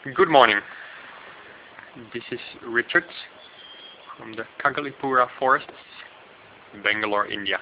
Good morning. This is Richard from the Kagalipura forests, Bangalore, India.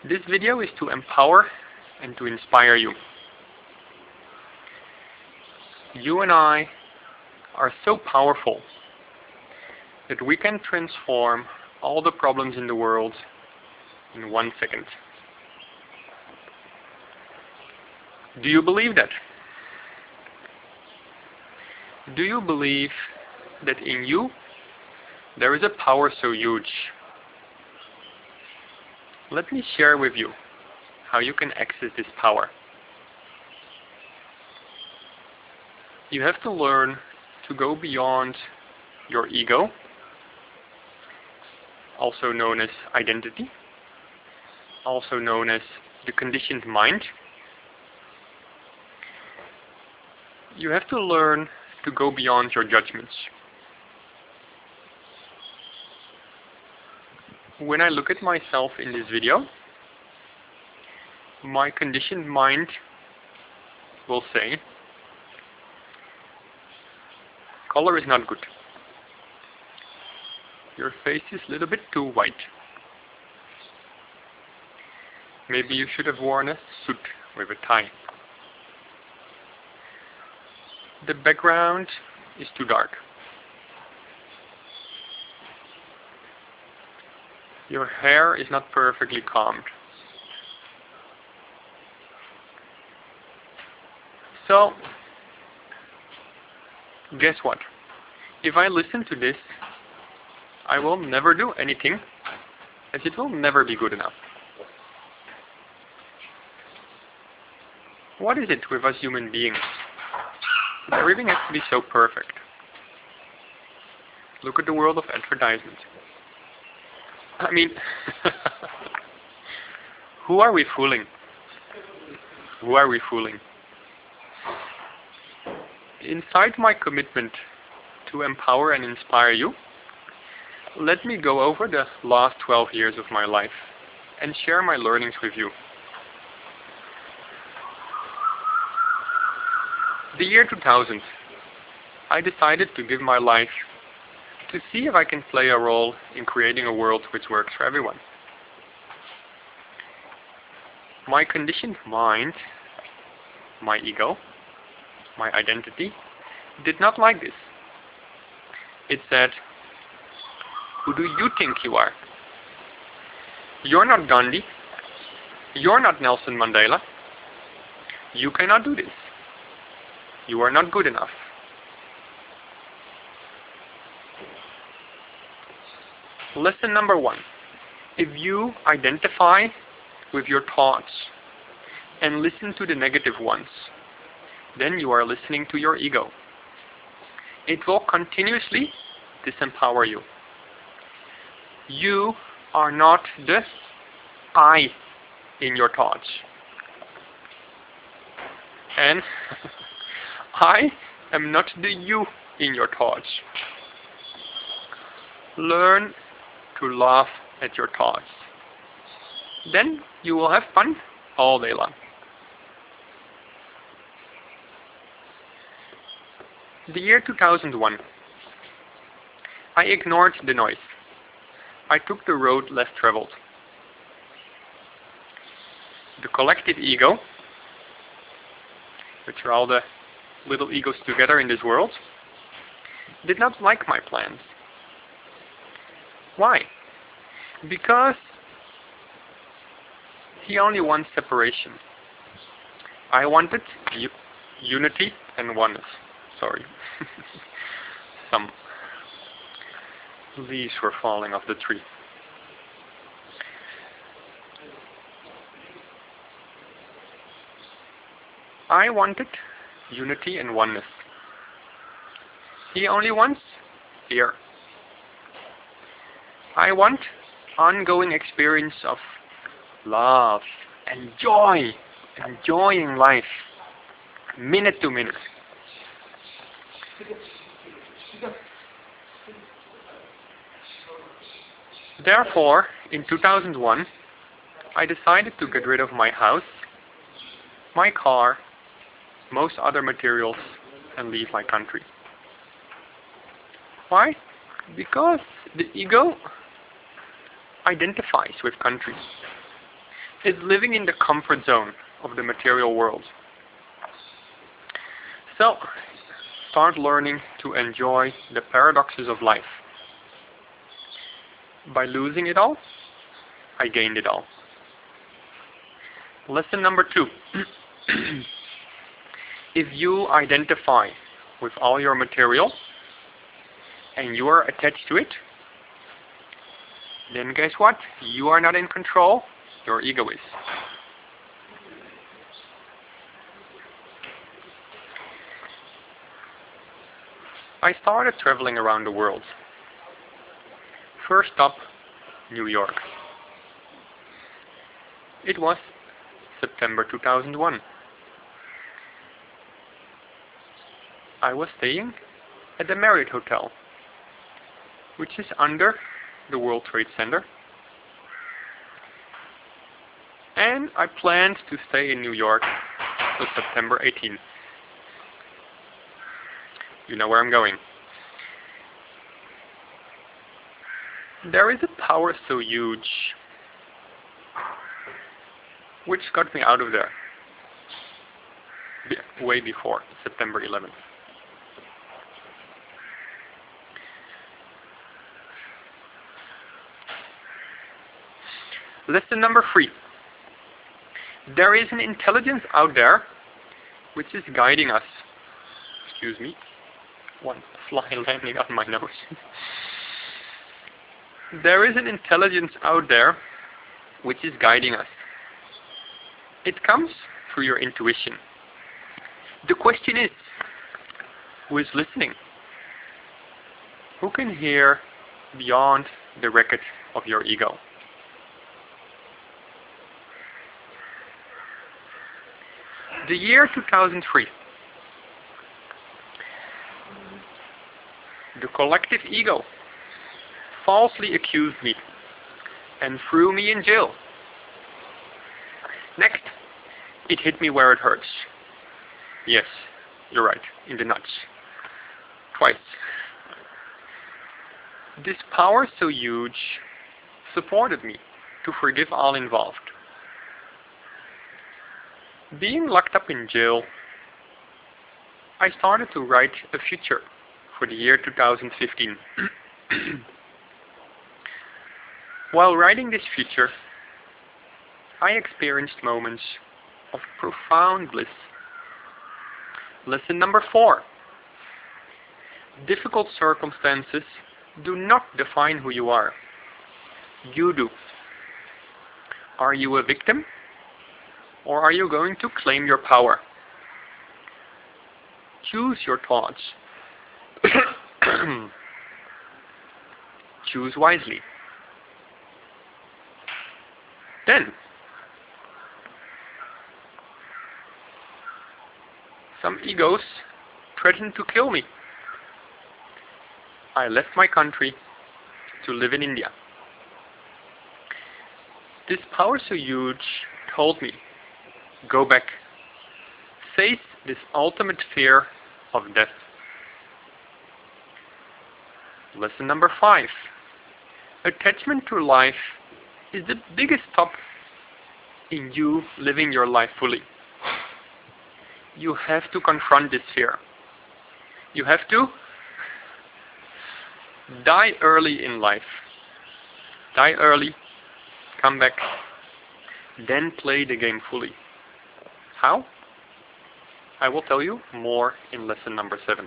This video is to empower and to inspire you. You and I are so powerful that we can transform all the problems in the world in 1 second. Do you believe that? Do you believe that in you there is a power so huge? Let me share with you how you can access this power. You have to learn to go beyond your ego, also known as identity, also known as the conditioned mind. You have to learn to go beyond your judgments. When I look at myself in this video, my conditioned mind will say, color is not good. Your face is a little bit too white. Maybe you should have worn a suit with a tie. The background is too dark. Your hair is not perfectly combed. So, guess what? If I listen to this, I will never do anything, as it will never be good enough. What is it with us human beings? Everything has to be so perfect. Look at the world of advertisement. I mean, who are we fooling? Who are we fooling? Inside my commitment to empower and inspire you, let me go over the last 12 years of my life and share my learnings with you. The year 2000, I decided to give my life to see if I can play a role in creating a world which works for everyone. My conditioned mind, my ego, my identity, did not like this. It said, who do you think you are? You're not Gandhi. You're not Nelson Mandela. You cannot do this. You are not good enough. Lesson number 1. If you identify with your thoughts and listen to the negative ones, then you are listening to your ego. It will continuously disempower you. You are not the I in your thoughts. And I am not the you in your thoughts. Learn to laugh at your thoughts. Then you will have fun all day long. The year 2001. I ignored the noise. I took the road less traveled. The collective ego, which are all the little egos together in this world, did not like my plans. Why? Because he only wants separation. I wanted unity and oneness. Sorry. Some leaves were falling off the tree. I wanted unity and oneness. He only wants fear. I want ongoing experience of love and joy, enjoying life, minute to minute. Therefore, in 2001, I decided to get rid of my house, my car, most other materials and leave my country. Why? Because the ego identifies with countries. It's living in the comfort zone of the material world. So, start learning to enjoy the paradoxes of life. By losing it all, I gained it all. Lesson number 2. If you identify with all your material and you are attached to it, then guess what? You are not in control, your ego is. I started traveling around the world. First stop, New York. It was September 2001. I was staying at the Marriott Hotel, which is under the World Trade Center. And I planned to stay in New York till September 18th. You know where I'm going. There is a power so huge which got me out of there way before September 11th. Lesson number 3. There is an intelligence out there which is guiding us. Excuse me. One fly landing on my nose. There is an intelligence out there which is guiding us. It comes through your intuition. The question is, who is listening? Who can hear beyond the record of your ego? The year 2003. The collective ego falsely accused me and threw me in jail. Next, it hit me where it hurts. Yes, you're right, in the nuts. Twice. This power so huge supported me to forgive all involved. Being locked up in jail, I started to write a future for the year 2015. While writing this future, I experienced moments of profound bliss. Lesson number 4. Difficult circumstances do not define who you are. You do. Are you a victim? Or are you going to claim your power? Choose your thoughts. Choose wisely. Then, some egos threatened to kill me. I left my country to live in India. This power so huge told me, go back. Face this ultimate fear of death. Lesson number 5. Attachment to life is the biggest stop in you living your life fully. You have to confront this fear. You have to die early in life. Die early, come back, then play the game fully. How? I will tell you more in lesson number 7.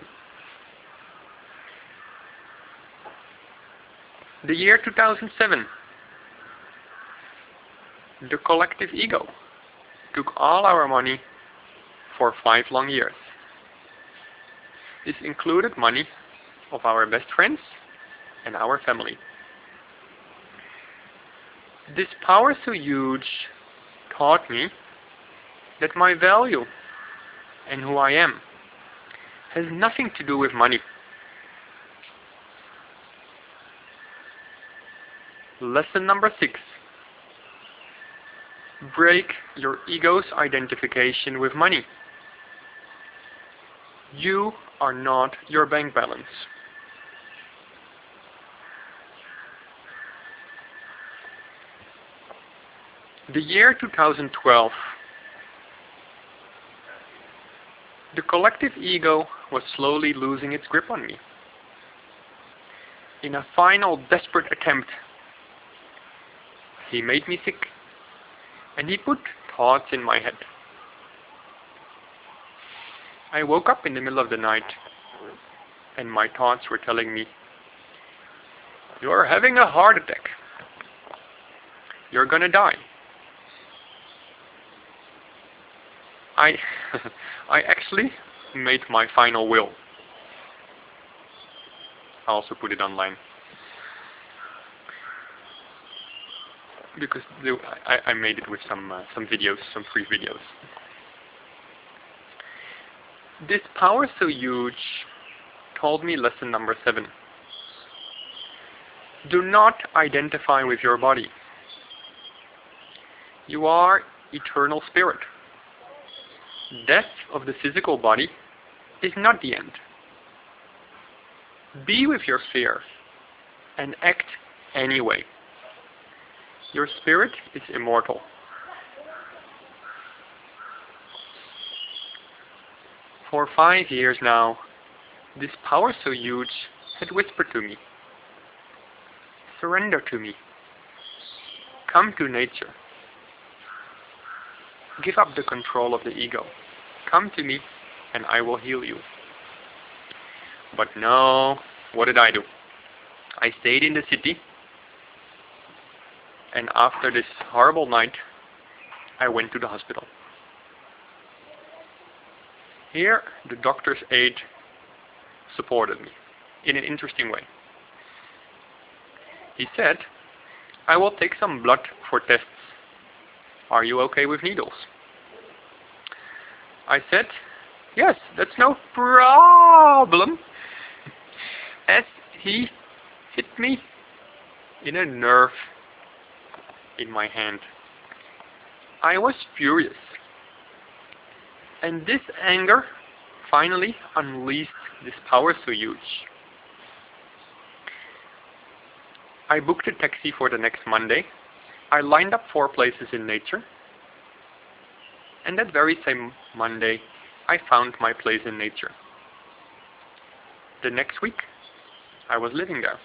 The year 2007. The collective ego took all our money for 5 long years. This included money of our best friends and our family. This power so huge taught me that my value and who I am has nothing to do with money. Lesson number 6. Break your ego's identification with money. You are not your bank balance. The year 2012. The collective ego was slowly losing its grip on me. In a final desperate attempt, he made me sick, and he put thoughts in my head. I woke up in the middle of the night, and my thoughts were telling me, "You're having a heart attack. You're gonna die." I actually made my final will. I also put it online because I made it with some videos, some free videos. This power so huge told me lesson number 7. Do not identify with your body. You are eternal spirit. Death of the physical body is not the end. Be with your fear and act anyway. Your spirit is immortal. For 5 years now, this power so huge had whispered to me, "Surrender to me. Come to nature. Give up the control of the ego. Come to me and I will heal you." But no, what did I do? I stayed in the city, and after this horrible night, I went to the hospital. Here, the doctor's aide supported me in an interesting way. He said, "I will take some blood for tests. Are you okay with needles?" I said, "Yes, that's no problem," as he hit me in a nerve in my hand. I was furious, and this anger finally unleashed this power so huge. I booked a taxi for the next Monday. I lined up 4 places in nature, and that very same Monday I found my place in nature. The next week I was living there.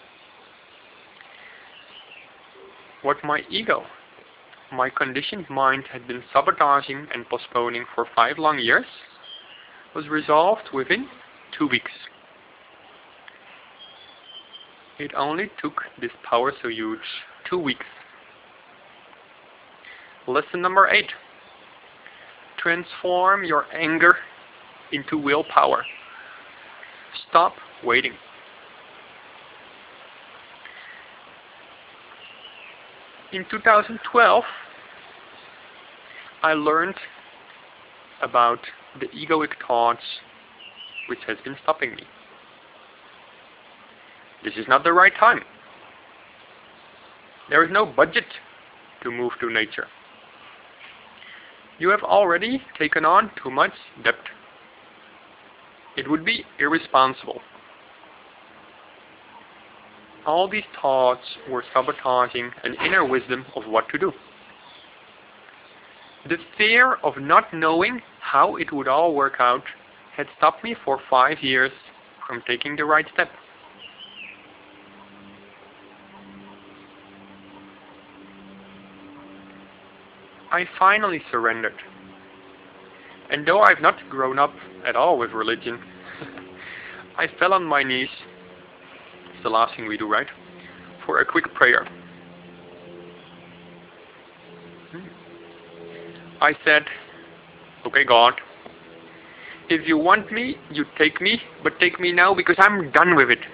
What my ego, my conditioned mind, had been sabotaging and postponing for 5 long years was resolved within 2 weeks. It only took this power so huge 2 weeks. Lesson number 8. Transform your anger into willpower. Stop waiting. In 2012, I learned about the egoic thoughts which has been stopping me. This is not the right time. There is no budget to move to nature. You have already taken on too much debt. It would be irresponsible. All these thoughts were sabotaging an inner wisdom of what to do. The fear of not knowing how it would all work out had stopped me for 5 years from taking the right step. I finally surrendered. And though I've not grown up at all with religion, I fell on my knees, it's the last thing we do, right? For a quick prayer. I said, "Okay, God, if you want me, you take me, but take me now because I'm done with it.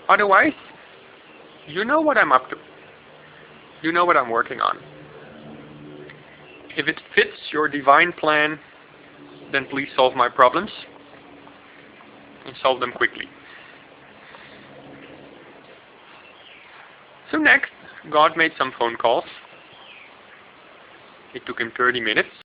Otherwise, you know what I'm up to. You know what I'm working on. If it fits your divine plan, then please solve my problems, and solve them quickly." So next, God made some phone calls. It took him 30 minutes.